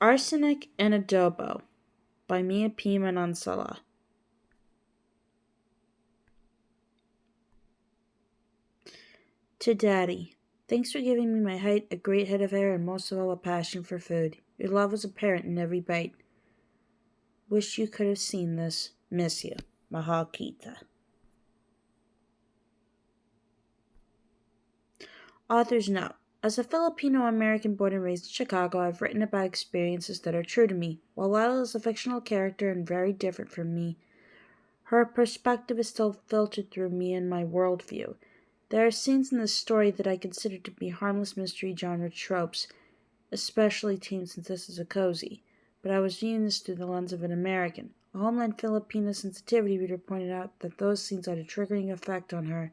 Arsenic and Adobo by Mia P. Manansala. To Daddy, thanks for giving me my height, a great head of hair, and most of all a passion for food. Your love was apparent in every bite. Wish you could have seen this. Miss you. Mahal Kita. Author's note. As a Filipino-American born and raised in Chicago, I've written about experiences that are true to me. While Lila is a fictional character and very different from me, her perspective is still filtered through me and my worldview. There are scenes in this story that I consider to be harmless mystery genre tropes, especially tamed since this is a cozy, but I was viewing this through the lens of an American. A Homeland Filipino sensitivity reader pointed out that those scenes had a triggering effect on her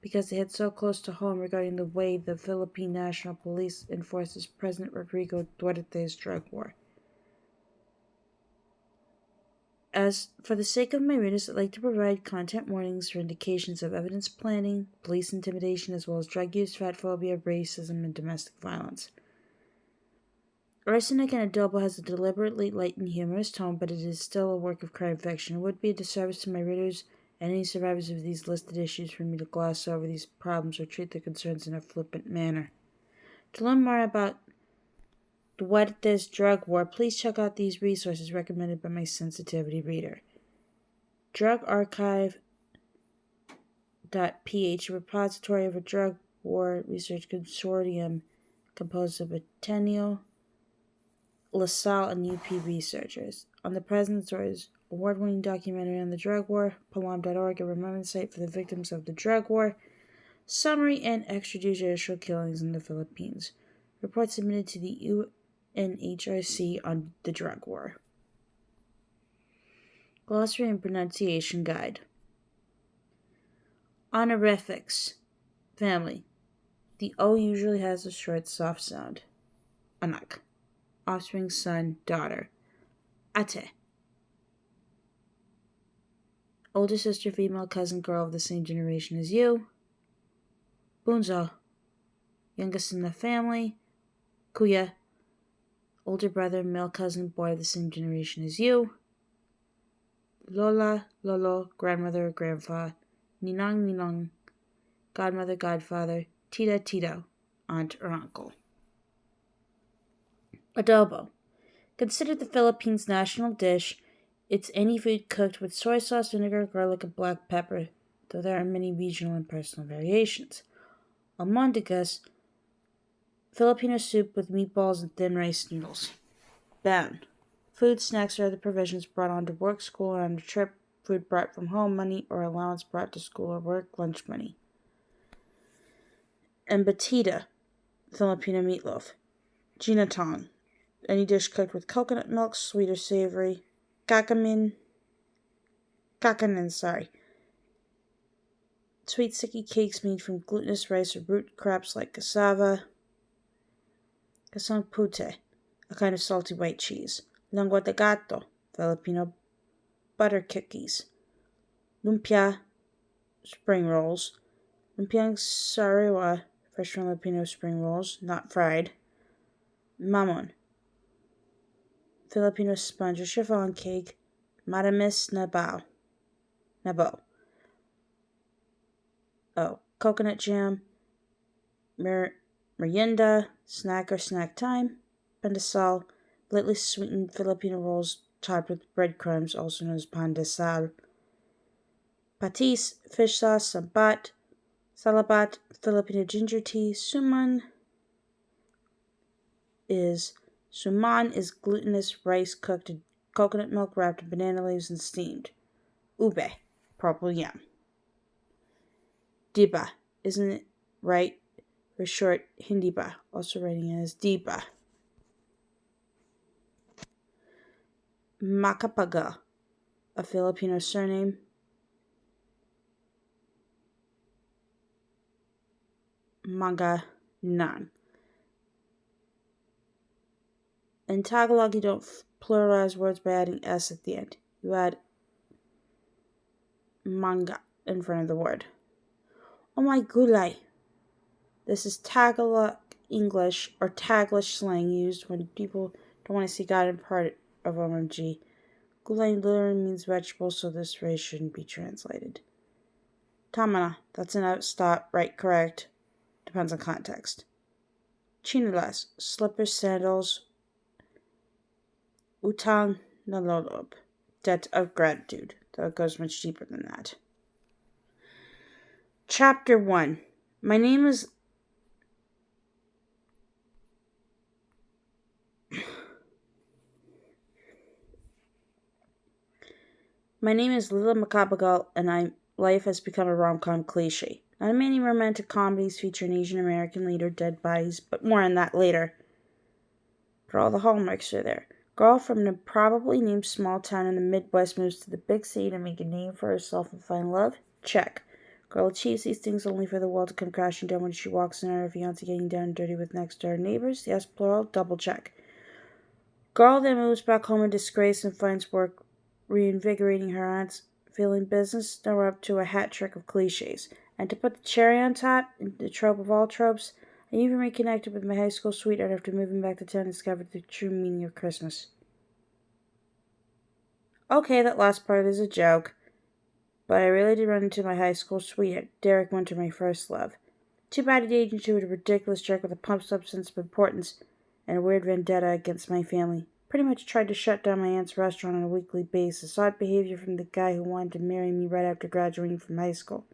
because they hit so close to home regarding the way the Philippine National Police enforces President Rodrigo Duterte's drug war. As for the sake of my readers, I'd like to provide content warnings for indications of evidence planting, police intimidation, as well as drug use, fat phobia, racism, and domestic violence. Arsenic and Adobo has a deliberately light and humorous tone, but it is still a work of crime fiction. It would be a disservice to my readers and any survivors of these listed issues for me to gloss over these problems or treat their concerns in a flippant manner. To learn more about Duerte's drug war, please check out these resources recommended by my sensitivity reader. DrugArchive.ph, a repository of a drug war research consortium composed of Ateneo, LaSalle, and UP researchers. On the President Stories, award-winning documentary on the drug war, Palam.org, a remembrance site for the victims of the drug war, summary and extrajudicial killings in the Philippines. Report submitted to the UNHRC on the drug war. Glossary and pronunciation guide. Honorifics. Family. The O usually has a short, soft sound. Anak. Offspring, son, daughter. Ate. Older sister, female, cousin, girl of the same generation as you. Bunzo. Youngest in the family. Kuya. Older brother, male cousin, boy of the same generation as you. Lola, lolo, grandmother or grandpa. Ninang, ninong, godmother, godfather. Tita, tito, aunt or uncle. Adobo. Considered the Philippines' national dish, it's any food cooked with soy sauce, vinegar, garlic, and black pepper, though there are many regional and personal variations. Almondigas. Filipino soup with meatballs and thin rice noodles. Bound. Food, snacks, or other provisions brought on to work, school, or on a trip. Food brought from home, money, or allowance brought to school or work, lunch money. Embatida. Filipino meatloaf. Ginatong. Any dish cooked with coconut milk, sweet or savory. Kakanin, Sweet sticky cakes made from glutinous rice or root crops like cassava. Kasang pute, a kind of salty white cheese. Lengua de gato, Filipino butter cookies. Lumpia, spring rolls. Lumpiang sariwa, fresh Filipino spring rolls, not fried. Mamon, Filipino sponge or chiffon cake. Matamis nabo. Coconut jam. Merienda, snack or snack time. Pandesal, lightly sweetened Filipino rolls topped with breadcrumbs, also known as pan de sal. Patis, fish sauce. Sambat, salabat, Filipino ginger tea. Suman is glutinous rice cooked in coconut milk wrapped in banana leaves and steamed. Ube, purple yam. Diba, isn't it right? For short, Hindiba, also writing as Diba. Macapagal, a Filipino surname. Maganan. In Tagalog, you don't pluralize words by adding S at the end. You add manga in front of the word. Oh my gulay. This is Tagalog English or Taglish slang used when people Don't want to see God in part of OMG. Gulay literally means vegetable, so this phrase shouldn't be translated. Tamana, that's an outstop, right, correct. Depends on context. Chinelas, slippers, sandals, utang nalolob. Debt of gratitude, though it goes much deeper than that. Chapter 1. My name is Lila Macapagal, and life has become a rom-com cliche. Not many romantic comedies feature an Asian American lead or dead bodies, but more on that later. But all the hallmarks are there. Girl from an improbably named small town in the Midwest moves to the big city to make a name for herself and find love? Check. Girl achieves these things only for the world to come crashing down when she walks in on her fiancé getting down and dirty with next door neighbors? Yes, plural, double check. Girl then moves back home in disgrace and finds work reinvigorating her aunt's failing business. Now we're up to a hat trick of cliches. And to put the cherry on top, the trope of all tropes, I even reconnected with my high school sweetheart after moving back to town and discovered the true meaning of Christmas. Okay, that last part is a joke, but I really did run into my high school sweetheart, Derek Winter, my first love. Too bad he dated into a ridiculous jerk with a pumped up sense of importance and a weird vendetta against my family. Pretty much tried to shut down my aunt's restaurant on a weekly basis. Odd behavior from the guy who wanted to marry me right after graduating from high school.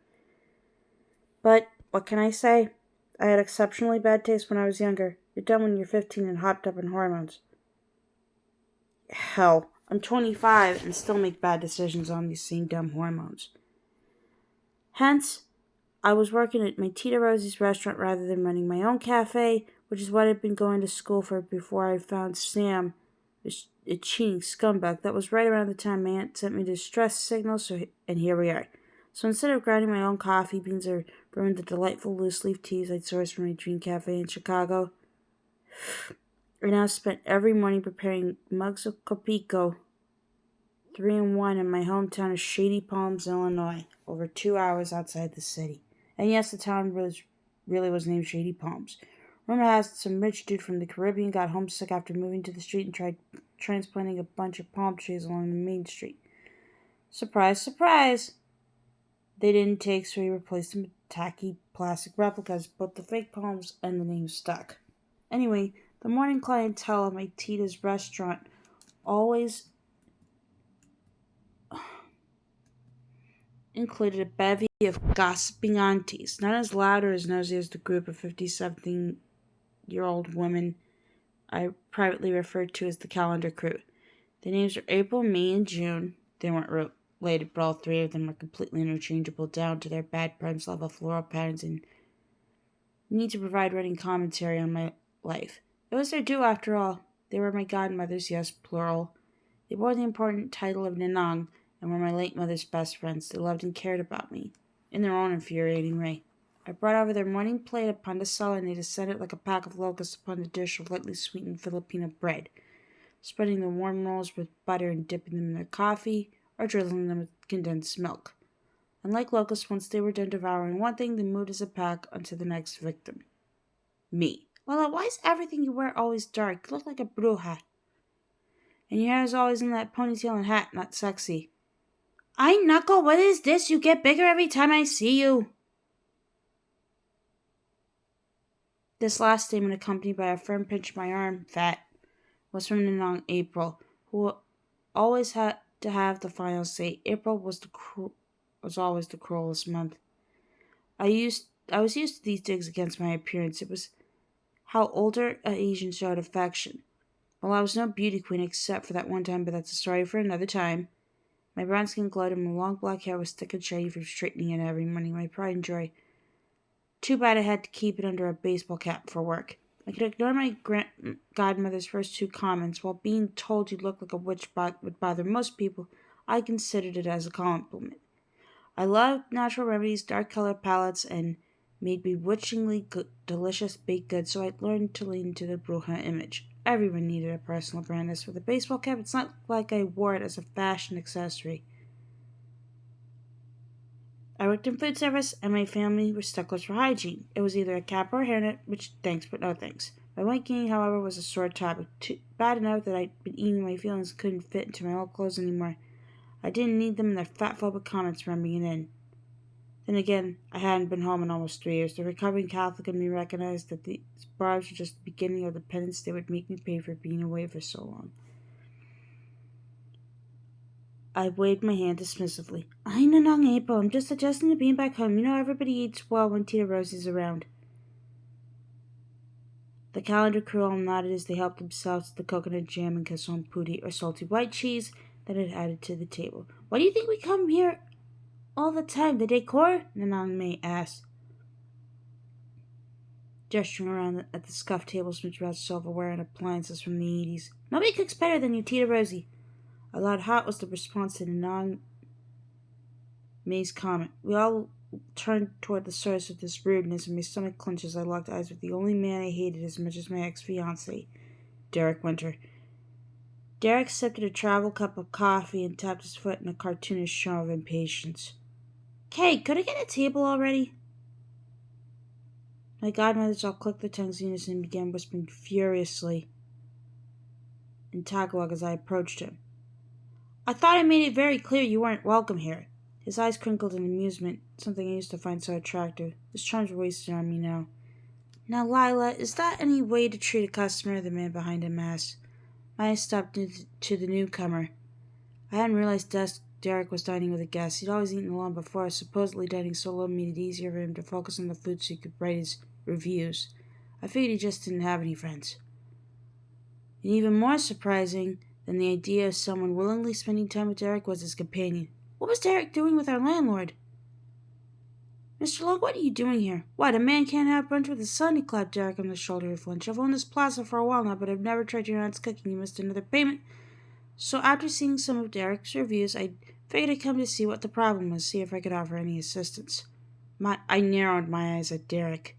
But, what can I say? I had exceptionally bad taste when I was younger. You're dumb when you're 15 and hopped up in hormones. Hell, I'm 25 and still make bad decisions on these same dumb hormones. Hence, I was working at my Tita Rosie's restaurant rather than running my own cafe, which is what I'd been going to school for before I found Sam, a cheating scumbag. That was right around the time my aunt sent me the distress signal, and here we are. So instead of grinding my own coffee beans or brewing the delightful loose-leaf teas I'd sourced from my dream cafe in Chicago, I now spent every morning preparing mugs of Copico, 3-in-1 in my hometown of Shady Palms, Illinois, over 2 hours outside the city. And yes, the town really was named Shady Palms. Rumor has it some rich dude from the Caribbean got homesick after moving to the street and tried transplanting a bunch of palm trees along the main street. Surprise, surprise! They didn't take, so he replaced them with tacky plastic replicas, both the fake palms and the name stuck. Anyway, the morning clientele at my Tita's restaurant always included a bevy of gossiping aunties, not as loud or as nosy as the group of 50-something-year-old women I privately referred to as the calendar crew. The names were April, May, and June. They weren't related, but all three of them were completely interchangeable down to their bad parents' love of floral patterns and need to provide running commentary on my life. It was their due, after all. They were my godmothers, yes, plural. They bore the important title of Nanang and were my late mother's best friends. They loved and cared about me, in their own infuriating way. I brought over their morning plate of pandesal, and they descended like a pack of locusts upon the dish of lightly sweetened Filipino bread, spreading the warm rolls with butter and dipping them in their coffee, or drizzling them with condensed milk. Unlike locusts, once they were done devouring one thing, they moved as a pack onto the next victim. Me. Lola, why is everything you wear always dark? You look like a bruja. And your hair is always in that ponytail and hat, not sexy. Ay, Knuckle, what is this? You get bigger every time I see you. This last statement, accompanied by a firm pinch of my arm, fat, was from Nanong April, who always had to have the final say. April was always the cruelest month. I was used to these digs against my appearance. It was how older Asians showed affection. Well, I was no beauty queen except for that one time, but that's a story for another time. My brown skin glowed and my long black hair was thick and shiny from straightening it every morning, my pride and joy. Too bad I had to keep it under a baseball cap for work. I could ignore my godmother's first two comments. While being told you look like a witch would bother most people, I considered it as a compliment. I loved natural remedies, dark color palettes, and made bewitchingly delicious baked goods, so I learned to lean into the bruja image. Everyone needed a personal brand. As for the baseball cap, it's not like I wore it as a fashion accessory. I worked in food service, and my family were sticklers for hygiene. It was either a cap or a hairnet, which thanks but no thanks. My weight gain, however, was a sore topic, bad enough that I'd been eating my feelings and couldn't fit into my old clothes anymore. I didn't need them and their fatphobic comments rubbing it in. Then again, I hadn't been home in almost 3 years. The recovering Catholic in me recognized that these barbs were just the beginning of the penance they would make me pay for being away for so long. I waved my hand dismissively. I'm Nanang April. I'm just adjusting to being back home. You know everybody eats well when Tita Rosie's around. The calendar crew all nodded as they helped themselves to the coconut jam and cassonne pudi, or salty white cheese, that had added to the table. Why do you think we come here all the time? The decor? Nanang May asked, gesturing around at the scuffed tables with red silverware and appliances from the 80s. Nobody cooks better than you, Tita Rosie. A loud hot was the response to Nanang May's comment. We all turned toward the source of this rudeness, and my stomach clenched as I locked eyes with the only man I hated as much as my ex-fiancé, Derek Winter. Derek sipped at a travel cup of coffee and tapped his foot in a cartoonish show of impatience. Kay, could I get a table already? My godmothers all clicked their tongues in unison and began whispering furiously in Tagalog as I approached him. I thought I made it very clear you weren't welcome here. His eyes crinkled in amusement, something I used to find so attractive. His charms were wasted on me now. Now, Lila, is that any way to treat a customer? The man behind him asked. My eyes stopped to the newcomer. I hadn't realized Derek was dining with a guest. He'd always eaten alone before. Supposedly dining solo made it easier for him to focus on the food so he could write his reviews. I figured he just didn't have any friends. And even more surprising than the idea of someone willingly spending time with Derek was his companion. What was Derek doing with our landlord? Mr. Long, what are you doing here? What, a man can't have brunch with his son? He clapped Derek on the shoulder with flinch. I've owned this plaza for a while now, but I've never tried your aunt's cooking. You missed another payment. So after seeing some of Derek's reviews, I figured I'd come to see what the problem was, see if I could offer any assistance. I narrowed my eyes at Derek.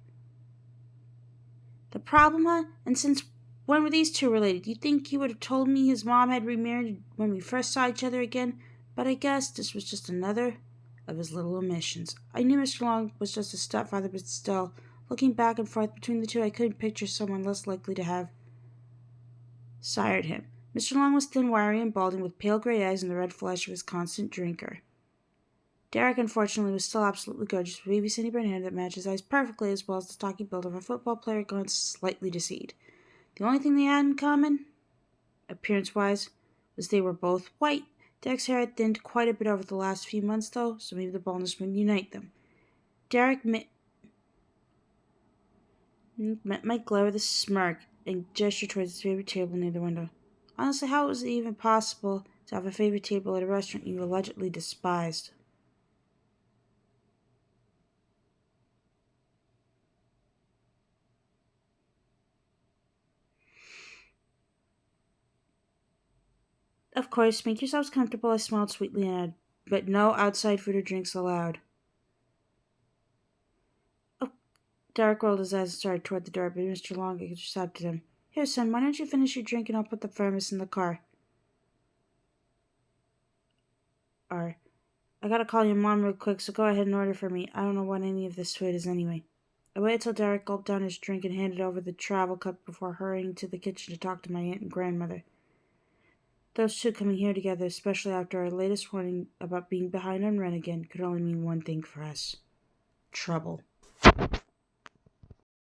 The problem, huh? And since when were these two related? You think he would have told me his mom had remarried when we first saw each other again? But I guess this was just another of his little omissions. I knew Mr. Long was just a stepfather, but still, looking back and forth between the two, I couldn't picture someone less likely to have sired him. Mr. Long was thin, wiry, and balding, with pale gray eyes and the red flesh of his constant drinker. Derek, unfortunately, was still absolutely gorgeous, with wavy sunny-brown hair that matched his eyes perfectly, as well as the stocky build of a football player gone slightly to seed. The only thing they had in common, appearance-wise, was they were both white. Derek's hair had thinned quite a bit over the last few months, though, so maybe the baldness would unite them. Derek met my glare with a smirk and gestured towards his favorite table near the window. Honestly, how was it even possible to have a favorite table at a restaurant you allegedly despised? Of course, make yourselves comfortable, I smiled sweetly and added, but no outside food or drinks allowed. Oh, Derek rolled his eyes and started toward the door, but Mr. Long intercepted him. Here, son, why don't you finish your drink and I'll put the thermos in the car. I gotta call your mom real quick, so go ahead and order for me. I don't know what any of this food is anyway. I waited till Derek gulped down his drink and handed over the travel cup before hurrying to the kitchen to talk to my aunt and grandmother. Those two coming here together, especially after our latest warning about being behind on rent again, could only mean one thing for us. Trouble.